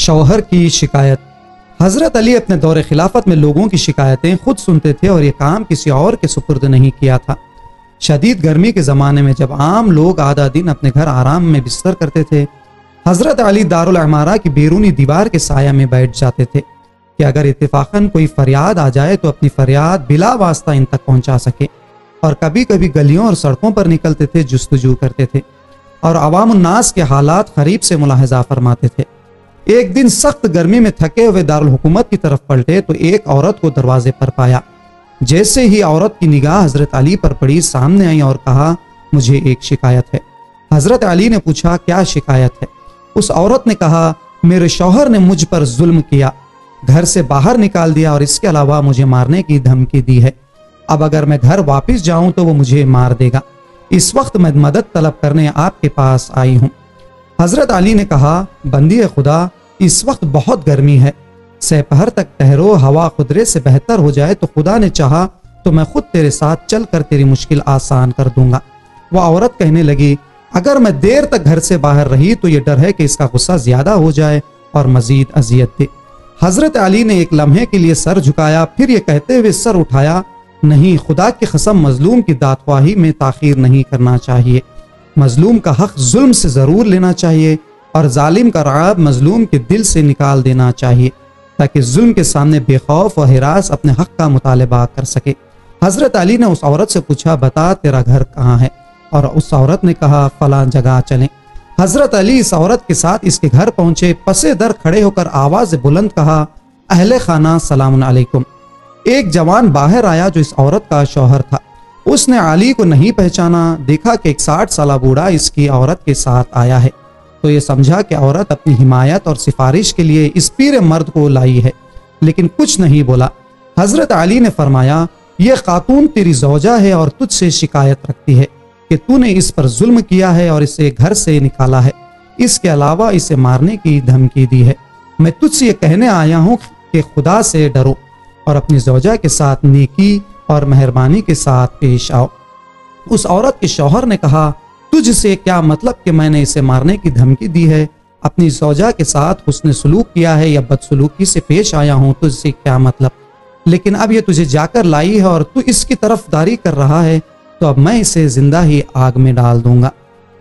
شوہر کی شکایت۔ حضرت علی اپنے دور خلافت میں لوگوں کی شکایتیں خود سنتے تھے اور یہ کام کسی اور کے سپرد نہیں کیا تھا۔ شدید گرمی کے زمانے میں جب عام لوگ آدھا دن اپنے گھر آرام میں بستر کرتے تھے، حضرت علی دارالعمارہ کی بیرونی دیوار کے سایہ میں بیٹھ جاتے تھے کہ اگر اتفاقاً کوئی فریاد آ جائے تو اپنی فریاد بلا واسطہ ان تک پہنچا سکے، اور کبھی کبھی گلیوں اور سڑکوں پر نکلتے تھے، جستجو کرتے تھے اور عوام الناس کے حالات قریب سے ملاحظہ فرماتے تھے۔ ایک دن سخت گرمی میں تھکے ہوئے دارالحکومت کی طرف پلٹے تو ایک عورت کو دروازے پر پایا۔ جیسے ہی عورت کی نگاہ حضرت علی پر پڑی، سامنے آئی اور کہا، مجھے ایک شکایت ہے۔ حضرت علی نے پوچھا، کیا شکایت ہے؟ اس عورت نے کہا، میرے شوہر نے مجھ پر ظلم کیا، گھر سے باہر نکال دیا اور اس کے علاوہ مجھے مارنے کی دھمکی دی ہے۔ اب اگر میں گھر واپس جاؤں تو وہ مجھے مار دے گا۔ اس وقت میں مدد طلب کرنے آپ کے پاس آئی ہوں۔ حضرت علی نے کہا، بندی خدا، اس وقت بہت گرمی ہے، سہ پہر تک ٹھہرو، ہوا قدرے سے بہتر ہو جائے تو خدا نے چاہا تو میں خود تیرے ساتھ چل کر تیری مشکل آسان کر دوں گا۔ وہ عورت کہنے لگی، اگر میں دیر تک گھر سے باہر رہی تو یہ ڈر ہے کہ اس کا غصہ زیادہ ہو جائے اور مزید اذیت دے۔ حضرت علی نے ایک لمحے کے لیے سر جھکایا، پھر یہ کہتے ہوئے سر اٹھایا، نہیں، خدا کی قسم، مظلوم کی دادخواہی میں تاخیر نہیں کرنا چاہیے۔ مظلوم کا حق ظلم سے ضرور لینا چاہیے اور ظالم کا رعب مظلوم کے دل سے نکال دینا چاہیے تاکہ ظلم کے سامنے بے خوف و ہراس اپنے حق کا مطالبہ کر سکے۔ حضرت علی نے اس عورت سے پوچھا، بتا تیرا گھر کہاں ہے؟ اور اس عورت نے کہا، فلاں جگہ چلیں۔ حضرت علی اس عورت کے ساتھ اس کے گھر پہنچے، پسے در کھڑے ہو کر آواز بلند کہا، اہل خانہ سلام علیکم۔ ایک جوان باہر آیا جو اس عورت کا شوہر تھا۔ اس نے علی کو نہیں پہچانا، دیکھا کہ ایک 60 سالہ بوڑھا اس کی عورت کے ساتھ آیا ہے تو یہ سمجھا کہ عورت اپنی حمایت اور سفارش کے لیے اس پیر مرد کو لائی ہے، لیکن کچھ نہیں بولا۔ حضرت علی نے فرمایا، یہ خاتون تیری زوجہ ہے اور تجھ سے شکایت رکھتی ہے کہ تو نے اس پر ظلم کیا ہے اور اسے گھر سے نکالا ہے، اس کے علاوہ اسے مارنے کی دھمکی دی ہے۔ میں تجھ سے یہ کہنے آیا ہوں کہ خدا سے ڈرو اور اپنی زوجہ کے ساتھ نیکی اور مہربانی کے ساتھ پیش آؤ۔ اس عورت کے شوہر نے کہا، تجھ سے کیا مطلب کہ میں نے اسے مارنے کی دھمکی دی ہے؟ اپنی زوجہ کے ساتھ حسن سلوک کیا ہے یا بدسلوکی سے پیش آیا ہوں، تجھ سے کیا مطلب؟ لیکن اب یہ تجھے جا کر لائی ہے اور تو اس کی طرف داری کر رہا ہے تو اب میں اسے زندہ ہی آگ میں ڈال دوں گا۔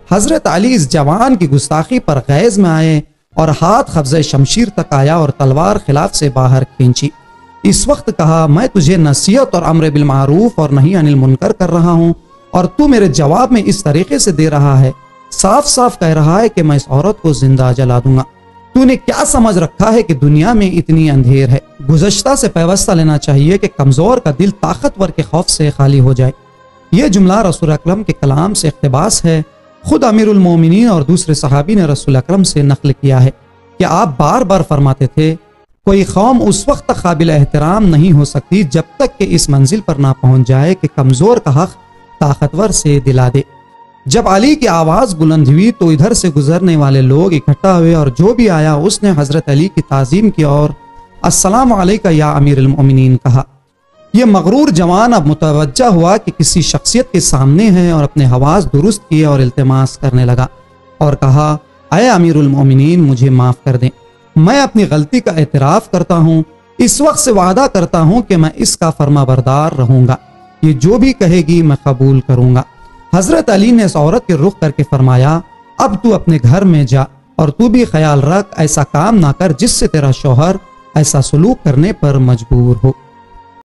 حضرت علی اس جوان کی گستاخی پر غیظ میں آئے اور ہاتھ قبضہ شمشیر تک آیا اور تلوار خلاف سے باہر کھینچی۔ اس وقت کہا، میں تجھے نصیحت اور امر بالمعروف اور نہی عن المنکر کر رہا ہوں اور تو میرے جواب میں اس طریقے سے دے رہا ہے، صاف صاف کہہ رہا ہے کہ میں اس عورت کو زندہ جلا دوں گا۔ تو نے کیا سمجھ رکھا ہے کہ دنیا میں اتنی اندھیر ہے؟ گزشتہ سے پیوستہ لینا چاہیے کہ کمزور کا دل طاقتور کے خوف سے خالی ہو جائے۔ یہ جملہ رسول اکرم کے کلام سے اقتباس ہے۔ خود امیر المومنین اور دوسرے صحابی نے رسول اکرم سے نقل کیا ہے کہ آپ بار بار فرماتے تھے، کوئی قوم اس وقت تک قابل احترام نہیں ہو سکتی جب تک کہ اس منزل پر نہ پہنچ جائے کہ کمزور کا حق طاقتور سے دلا دے۔ جب علی کی آواز بلند ہوئی تو ادھر سے گزرنے والے لوگ اکٹھا ہوئے اور جو بھی آیا اس نے حضرت علی کی تعظیم کی اور السلام علیکہ یا امیر المؤمنین کہا۔ یہ مغرور جوان اب متوجہ ہوا کہ کسی شخصیت کے سامنے ہے اور اپنے حواس درست کیے اور التماس کرنے لگا اور کہا، اے امیر المؤمنین، مجھے معاف کر دیں، میں اپنی غلطی کا اعتراف کرتا ہوں، اس وقت سے وعدہ کرتا ہوں کہ میں اس کا فرما بردار رہوں گا، یہ جو بھی کہے گی میں قبول کروں گا۔ حضرت علی نے اس عورت کے رخ کر کے فرمایا، اب تو اپنے گھر میں جا اور تو بھی خیال رکھ ایسا کام نہ کر جس سے تیرا شوہر ایسا سلوک کرنے پر مجبور ہو۔